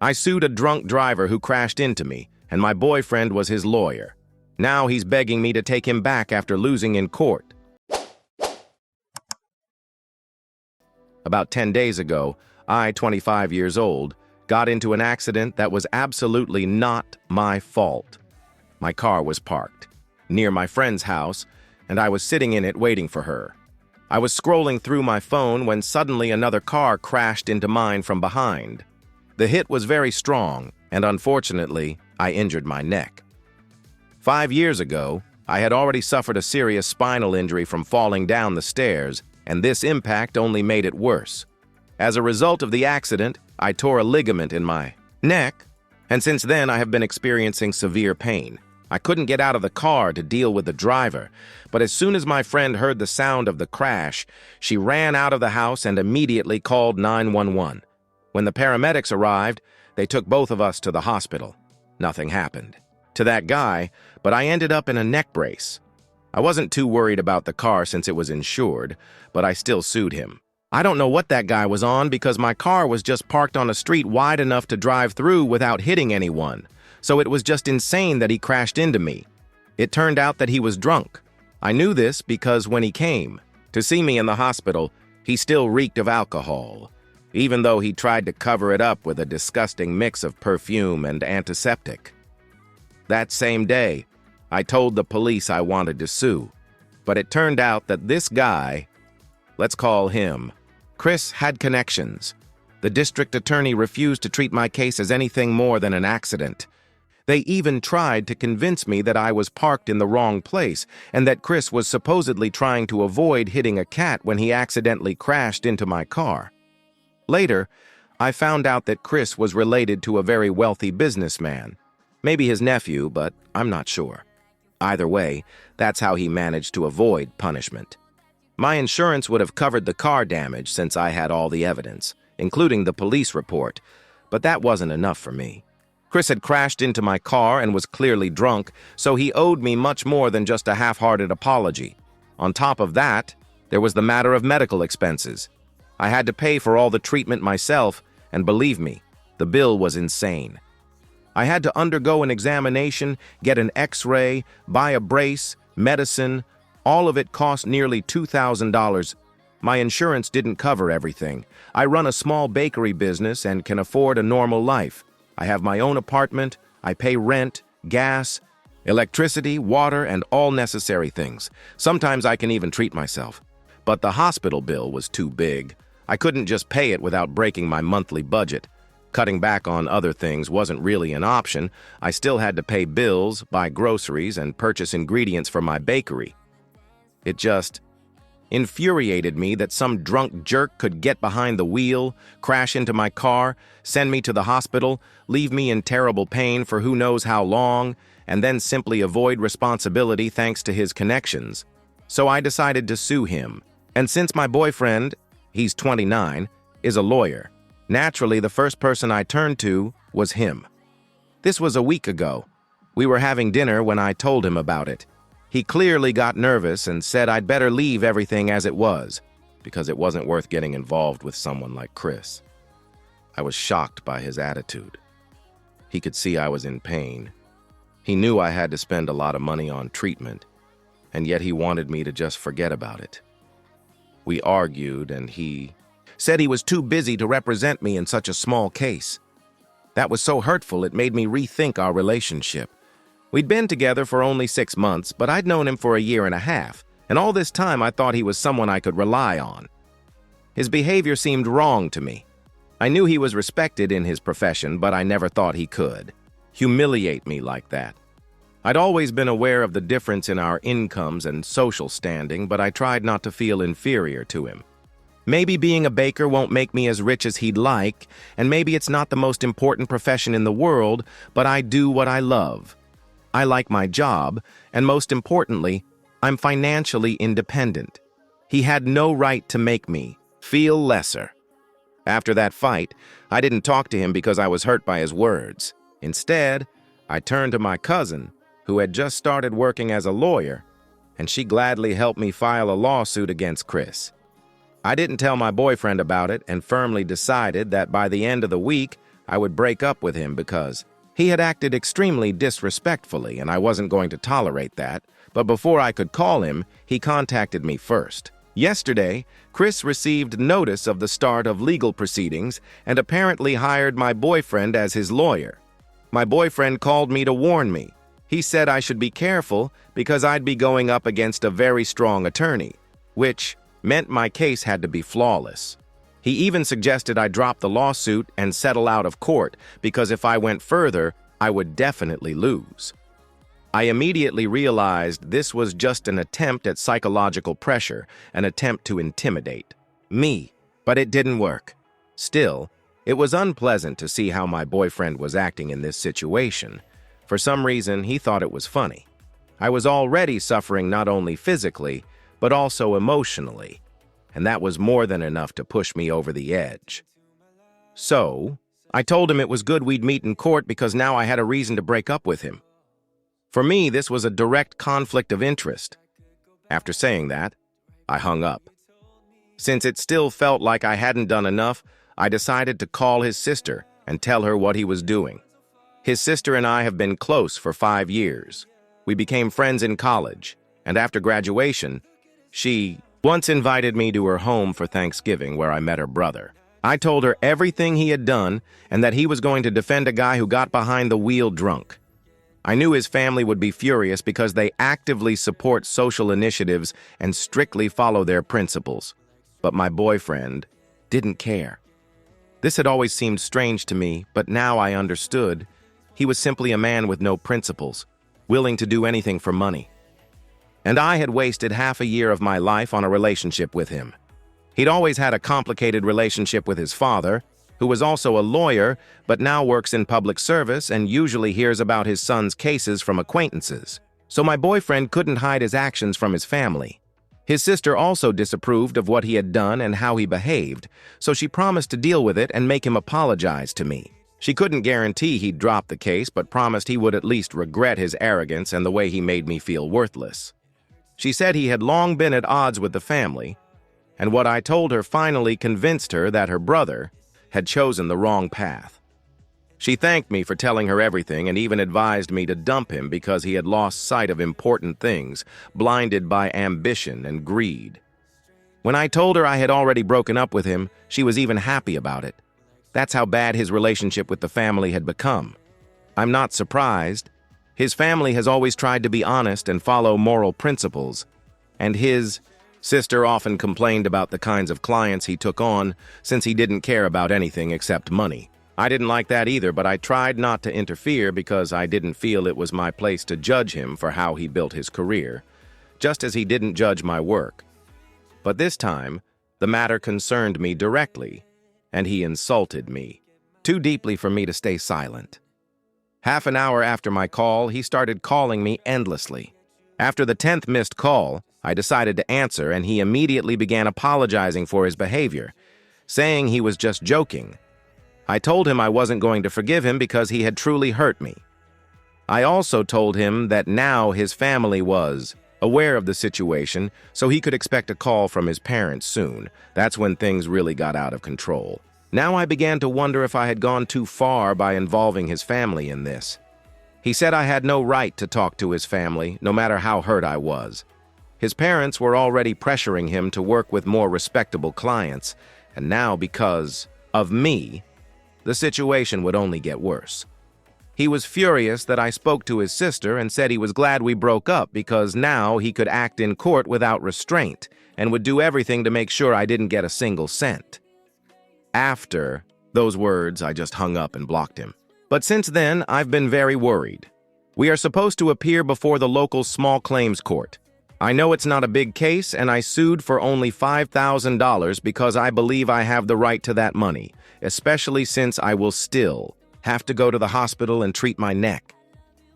I sued a drunk driver who crashed into me, and my boyfriend was his lawyer. Now he's begging me to take him back after losing in court. About 10 days ago, I, 25 years old, got into an accident that was absolutely not my fault. My car was parked near my friend's house, and I was sitting in it waiting for her. I was scrolling through my phone when suddenly another car crashed into mine from behind. The hit was very strong, and unfortunately, I injured my neck. 5 years ago, I had already suffered a serious spinal injury from falling down the stairs, and this impact only made it worse. As a result of the accident, I tore a ligament in my neck, and since then I have been experiencing severe pain. I couldn't get out of the car to deal with the driver, but as soon as my friend heard the sound of the crash, she ran out of the house and immediately called 911. When the paramedics arrived, they took both of us to the hospital. Nothing happened to that guy, but I ended up in a neck brace. I wasn't too worried about the car since it was insured, but I still sued him. I don't know what that guy was on because my car was just parked on a street wide enough to drive through without hitting anyone. So it was just insane that he crashed into me. It turned out that he was drunk. I knew this because when he came to see me in the hospital, he still reeked of alcohol, even though he tried to cover it up with a disgusting mix of perfume and antiseptic. That same day, I told the police I wanted to sue, but it turned out that this guy, let's call him Chris, had connections. The district attorney refused to treat my case as anything more than an accident. They even tried to convince me that I was parked in the wrong place and that Chris was supposedly trying to avoid hitting a cat when he accidentally crashed into my car. Later, I found out that Chris was related to a very wealthy businessman. Maybe his nephew, but I'm not sure. Either way, that's how he managed to avoid punishment. My insurance would have covered the car damage since I had all the evidence, including the police report, but that wasn't enough for me. Chris had crashed into my car and was clearly drunk, so he owed me much more than just a half-hearted apology. On top of that, there was the matter of medical expenses. I had to pay for all the treatment myself, and believe me, the bill was insane. I had to undergo an examination, get an X-ray, buy a brace, medicine. All of it cost nearly $2,000. My insurance didn't cover everything. I run a small bakery business and can afford a normal life. I have my own apartment, I pay rent, gas, electricity, water, and all necessary things. Sometimes I can even treat myself. But the hospital bill was too big. I couldn't just pay it without breaking my monthly budget. Cutting back on other things wasn't really an option. I still had to pay bills, buy groceries, and purchase ingredients for my bakery. It just infuriated me that some drunk jerk could get behind the wheel, crash into my car, send me to the hospital, leave me in terrible pain for who knows how long, and then simply avoid responsibility thanks to his connections. So I decided to sue him. And since my boyfriend, he's 29, is a lawyer, naturally the first person I turned to was him. This was a week ago. We were having dinner when I told him about it. He clearly got nervous and said I'd better leave everything as it was, because it wasn't worth getting involved with someone like Chris. I was shocked by his attitude. He could see I was in pain. He knew I had to spend a lot of money on treatment, and yet he wanted me to just forget about it. We argued, and he said he was too busy to represent me in such a small case. That was so hurtful it made me rethink our relationship. We'd been together for only 6 months, but I'd known him for a year and a half, and all this time I thought he was someone I could rely on. His behavior seemed wrong to me. I knew he was respected in his profession, but I never thought he could humiliate me like that. I'd always been aware of the difference in our incomes and social standing, but I tried not to feel inferior to him. Maybe being a baker won't make me as rich as he'd like, and maybe it's not the most important profession in the world, but I do what I love. I like my job, and most importantly, I'm financially independent. He had no right to make me feel lesser. After that fight, I didn't talk to him because I was hurt by his words. Instead, I turned to my cousin, who had just started working as a lawyer, and she gladly helped me file a lawsuit against Chris. I didn't tell my boyfriend about it and firmly decided that by the end of the week, I would break up with him because he had acted extremely disrespectfully and I wasn't going to tolerate that. But before I could call him, he contacted me first. Yesterday, Chris received notice of the start of legal proceedings and apparently hired my boyfriend as his lawyer. My boyfriend called me to warn me. He said I should be careful because I'd be going up against a very strong attorney, which meant my case had to be flawless. He even suggested I drop the lawsuit and settle out of court because if I went further, I would definitely lose. I immediately realized this was just an attempt at psychological pressure, an attempt to intimidate me, but it didn't work. Still, it was unpleasant to see how my boyfriend was acting in this situation. For some reason, he thought it was funny. I was already suffering not only physically, but also emotionally, and that was more than enough to push me over the edge. So, I told him it was good we'd meet in court because now I had a reason to break up with him. For me, this was a direct conflict of interest. After saying that, I hung up. Since it still felt like I hadn't done enough, I decided to call his sister and tell her what he was doing. His sister and I have been close for 5 years. We became friends in college, and after graduation, she once invited me to her home for Thanksgiving where I met her brother. I told her everything he had done and that he was going to defend a guy who got behind the wheel drunk. I knew his family would be furious because they actively support social initiatives and strictly follow their principles. But my boyfriend didn't care. This had always seemed strange to me, but now I understood. He was simply a man with no principles, willing to do anything for money. And I had wasted half a year of my life on a relationship with him. He'd always had a complicated relationship with his father, who was also a lawyer, but now works in public service and usually hears about his son's cases from acquaintances. So my boyfriend couldn't hide his actions from his family. His sister also disapproved of what he had done and how he behaved, so she promised to deal with it and make him apologize to me. She couldn't guarantee he'd drop the case, but promised he would at least regret his arrogance and the way he made me feel worthless. She said he had long been at odds with the family, and what I told her finally convinced her that her brother had chosen the wrong path. She thanked me for telling her everything and even advised me to dump him because he had lost sight of important things, blinded by ambition and greed. When I told her I had already broken up with him, she was even happy about it. That's how bad his relationship with the family had become. I'm not surprised. His family has always tried to be honest and follow moral principles, and his sister often complained about the kinds of clients he took on since he didn't care about anything except money. I didn't like that either, but I tried not to interfere because I didn't feel it was my place to judge him for how he built his career, just as he didn't judge my work. But this time, the matter concerned me directly, and he insulted me, too deeply for me to stay silent. Half an hour after my call, he started calling me endlessly. After the 10th missed call, I decided to answer, and he immediately began apologizing for his behavior, saying he was just joking. I told him I wasn't going to forgive him because he had truly hurt me. I also told him that now his family was aware of the situation, so he could expect a call from his parents soon. That's when things really got out of control. Now I began to wonder if I had gone too far by involving his family in this. He said I had no right to talk to his family, no matter how hurt I was. His parents were already pressuring him to work with more respectable clients, and now because of me, the situation would only get worse. He was furious that I spoke to his sister and said he was glad we broke up because now he could act in court without restraint and would do everything to make sure I didn't get a single cent. After those words, I just hung up and blocked him. But since then, I've been very worried. We are supposed to appear before the local small claims court. I know it's not a big case, and I sued for only $5,000 because I believe I have the right to that money, especially since I will still have to go to the hospital and treat my neck.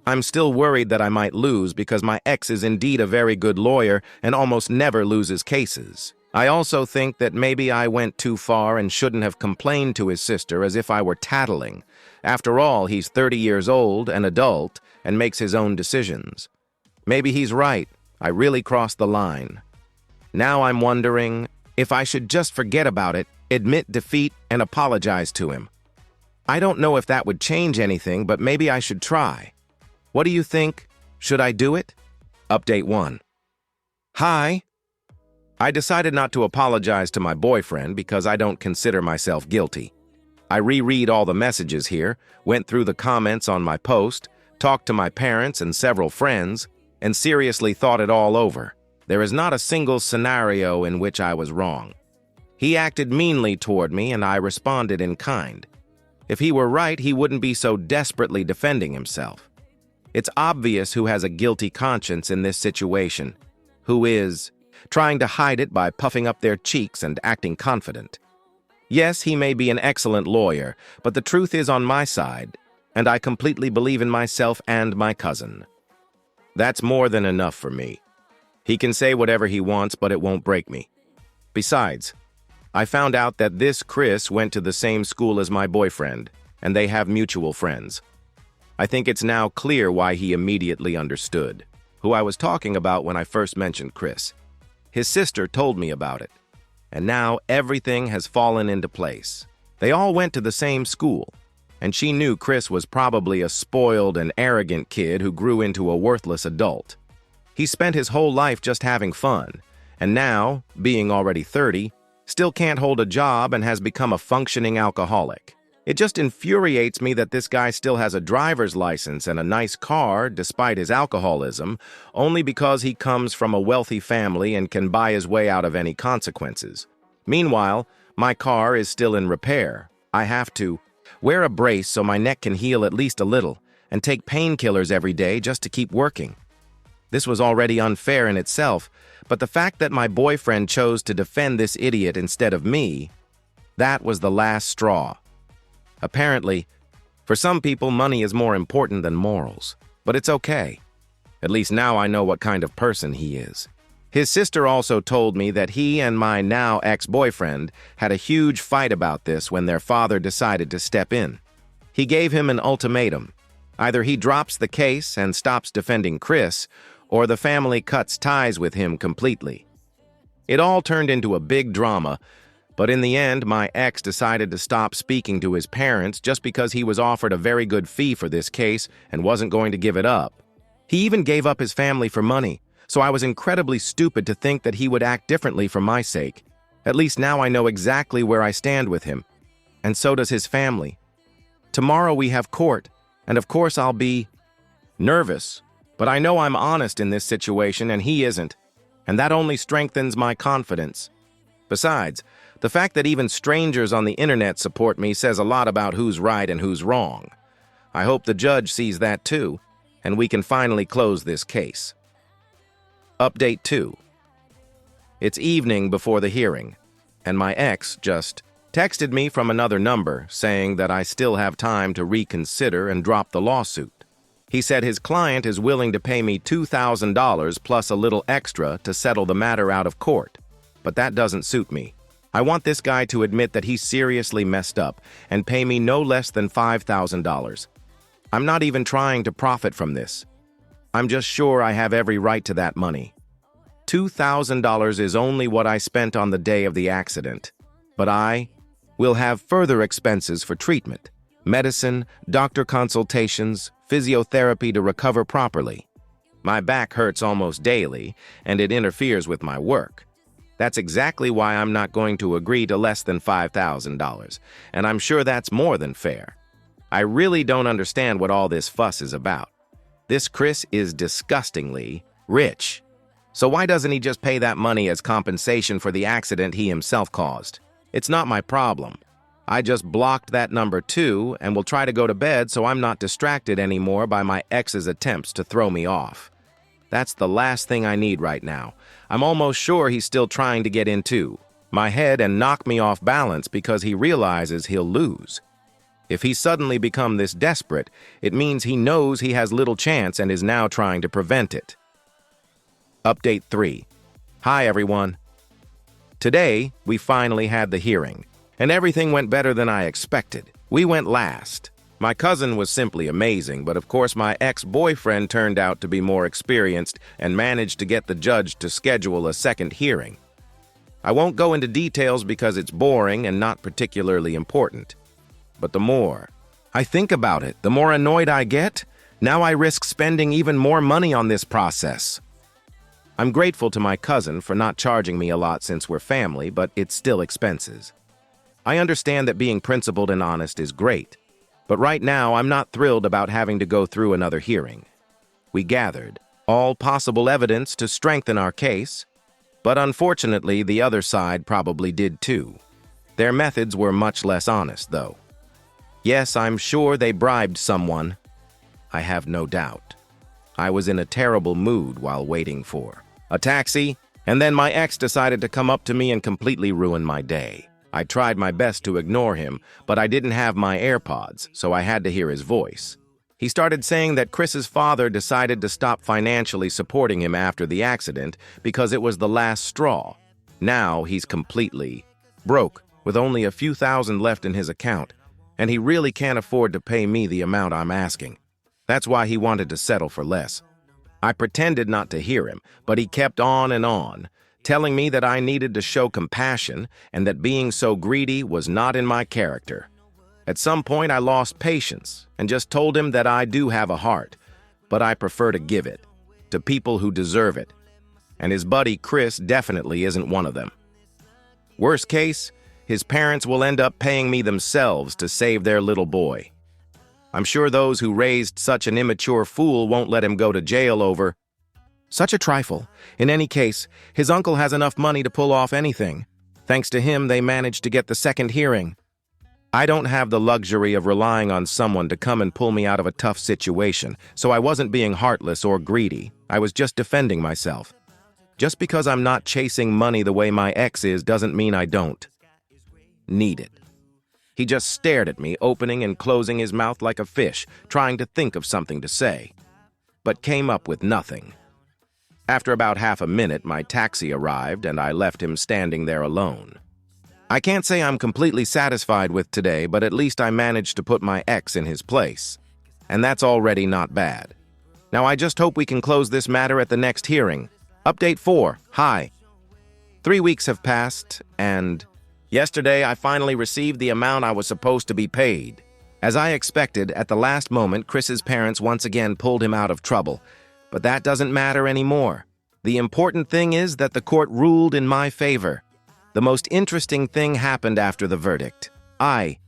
I'm still worried that I might lose because my ex is indeed a very good lawyer and almost never loses cases. I also think that maybe I went too far and shouldn't have complained to his sister as if I were tattling. After all, he's 30 years old, an adult, and makes his own decisions. Maybe he's right. I really crossed the line. Now I'm wondering if I should just forget about it, admit defeat, and apologize to him. I don't know if that would change anything, but maybe I should try. What do you think? Should I do it? Update 1. Hi. I decided not to apologize to my boyfriend because I don't consider myself guilty. I reread all the messages here, went through the comments on my post, talked to my parents and several friends, and seriously thought it all over. There is not a single scenario in which I was wrong. He acted meanly toward me and I responded in kind. If he were right, he wouldn't be so desperately defending himself. It's obvious who has a guilty conscience in this situation, who is trying to hide it by puffing up their cheeks and acting confident. Yes, he may be an excellent lawyer, but the truth is on my side, and I completely believe in myself and my cousin. That's more than enough for me. He can say whatever he wants, but it won't break me. Besides, I found out that this Chris went to the same school as my boyfriend, and they have mutual friends. I think it's now clear why he immediately understood, who I was talking about when I first mentioned Chris. His sister told me about it, and now everything has fallen into place. They all went to the same school, and she knew Chris was probably a spoiled and arrogant kid who grew into a worthless adult. He spent his whole life just having fun, and now, being already 30, still can't hold a job and has become a functioning alcoholic. It just infuriates me that this guy still has a driver's license and a nice car despite his alcoholism, only because he comes from a wealthy family and can buy his way out of any consequences. Meanwhile, my car is still in repair. I have to wear a brace so my neck can heal at least a little and take painkillers every day just to keep working. This was already unfair in itself, but the fact that my boyfriend chose to defend this idiot instead of me, that was the last straw. Apparently, for some people, money is more important than morals, but it's okay. At least now I know what kind of person he is. His sister also told me that he and my now ex-boyfriend had a huge fight about this when their father decided to step in. He gave him an ultimatum. Either he drops the case and stops defending Chris, or the family cuts ties with him completely. It all turned into a big drama, but in the end, my ex decided to stop speaking to his parents just because he was offered a very good fee for this case and wasn't going to give it up. He even gave up his family for money, so I was incredibly stupid to think that he would act differently for my sake. At least now I know exactly where I stand with him, and so does his family. Tomorrow we have court, and of course I'll be nervous, but I know I'm honest in this situation and he isn't, and that only strengthens my confidence. Besides, the fact that even strangers on the internet support me says a lot about who's right and who's wrong. I hope the judge sees that too, and we can finally close this case. Update 2. It's evening before the hearing, and my ex just texted me from another number saying that I still have time to reconsider and drop the lawsuit. He said his client is willing to pay me $2,000 plus a little extra to settle the matter out of court, but that doesn't suit me. I want this guy to admit that he seriously messed up and pay me no less than $5,000. I'm not even trying to profit from this. I'm just sure I have every right to that money. $2,000 is only what I spent on the day of the accident, but I will have further expenses for treatment, medicine, doctor consultations, physiotherapy to recover properly. My back hurts almost daily, and it interferes with my work. That's exactly why I'm not going to agree to less than $5,000, and I'm sure that's more than fair. I really don't understand what all this fuss is about. This Chris is disgustingly rich. So why doesn't he just pay that money as compensation for the accident he himself caused? It's not my problem. I just blocked that number too and will try to go to bed so I'm not distracted anymore by my ex's attempts to throw me off. That's the last thing I need right now. I'm almost sure he's still trying to get into my head and knock me off balance because he realizes he'll lose. If he's suddenly become this desperate, it means he knows he has little chance and is now trying to prevent it. Update 3. Hi, everyone. Today, we finally had the hearing, and everything went better than I expected. We went last. My cousin was simply amazing, but of course my ex-boyfriend turned out to be more experienced and managed to get the judge to schedule a second hearing. I won't go into details because it's boring and not particularly important. But the more I think about it. The more annoyed I get, now I risk spending even more money on this process. I'm grateful to my cousin for not charging me a lot since we're family, but it's still expenses. I understand that being principled and honest is great, but right now I'm not thrilled about having to go through another hearing. We gathered all possible evidence to strengthen our case, but unfortunately the other side probably did too. Their methods were much less honest, though. Yes, I'm sure they bribed someone. I have no doubt. I was in a terrible mood while waiting for a taxi, and then my ex decided to come up to me and completely ruin my day. I tried my best to ignore him, but I didn't have my AirPods, so I had to hear his voice. He started saying that Chris's father decided to stop financially supporting him after the accident because it was the last straw. Now he's completely broke, with only a few thousand left in his account, and he really can't afford to pay me the amount I'm asking. That's why he wanted to settle for less. I pretended not to hear him, but he kept on, telling me that I needed to show compassion and that being so greedy was not in my character. At some point, I lost patience and just told him that I do have a heart, but I prefer to give it to people who deserve it, and his buddy Chris definitely isn't one of them. Worst case, his parents will end up paying me themselves to save their little boy. I'm sure those who raised such an immature fool won't let him go to jail over such a trifle. In any case, his uncle has enough money to pull off anything. Thanks to him, they managed to get the second hearing. I don't have the luxury of relying on someone to come and pull me out of a tough situation, so I wasn't being heartless or greedy. I was just defending myself. Just because I'm not chasing money the way my ex is doesn't mean I don't need it. He just stared at me, opening and closing his mouth like a fish, trying to think of something to say, but came up with nothing. After about half a minute, my taxi arrived and I left him standing there alone. I can't say I'm completely satisfied with today, but at least I managed to put my ex in his place, and that's already not bad. Now I just hope we can close this matter at the next hearing. Update 4. Hi. 3 weeks have passed, and yesterday, I finally received the amount I was supposed to be paid. As I expected, at the last moment, Chris's parents once again pulled him out of trouble. But that doesn't matter anymore. The important thing is that the court ruled in my favor. The most interesting thing happened after the verdict. I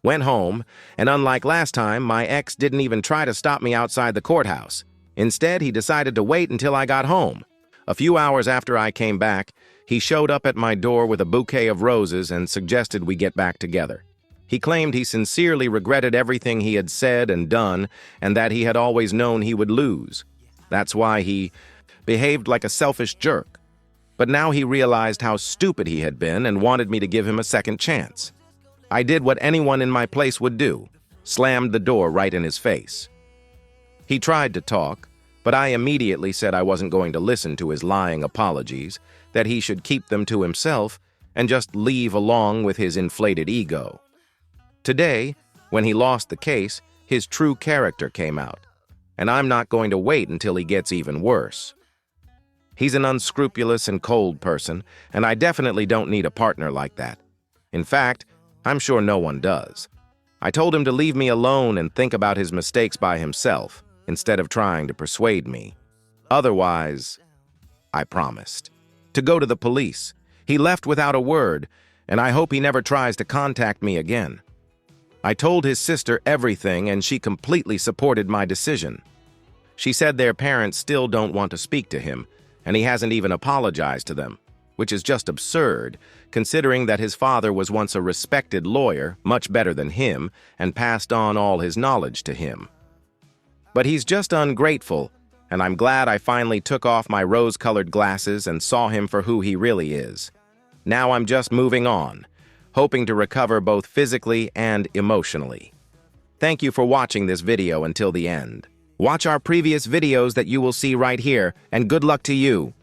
went home, and unlike last time, my ex didn't even try to stop me outside the courthouse. Instead, he decided to wait until I got home. A few hours after I came back, he showed up at my door with a bouquet of roses and suggested we get back together. He claimed he sincerely regretted everything he had said and done, and that he had always known he would lose. That's why he behaved like a selfish jerk. But now he realized how stupid he had been and wanted me to give him a second chance. I did what anyone in my place would do, slammed the door right in his face. He tried to talk, but I immediately said I wasn't going to listen to his lying apologies, that he should keep them to himself and just leave along with his inflated ego. Today, when he lost the case, his true character came out, and I'm not going to wait until he gets even worse. He's an unscrupulous and cold person, and I definitely don't need a partner like that. In fact, I'm sure no one does. I told him to leave me alone and think about his mistakes by himself, instead of trying to persuade me. Otherwise, I promised to go to the police. He left without a word, and I hope he never tries to contact me again. I told his sister everything, and she completely supported my decision. She said their parents still don't want to speak to him, and he hasn't even apologized to them, which is just absurd, considering that his father was once a respected lawyer, much better than him, and passed on all his knowledge to him. But he's just ungrateful, and I'm glad I finally took off my rose-colored glasses and saw him for who he really is. Now I'm just moving on, hoping to recover both physically and emotionally. Thank you for watching this video until the end. Watch our previous videos that you will see right here, and good luck to you.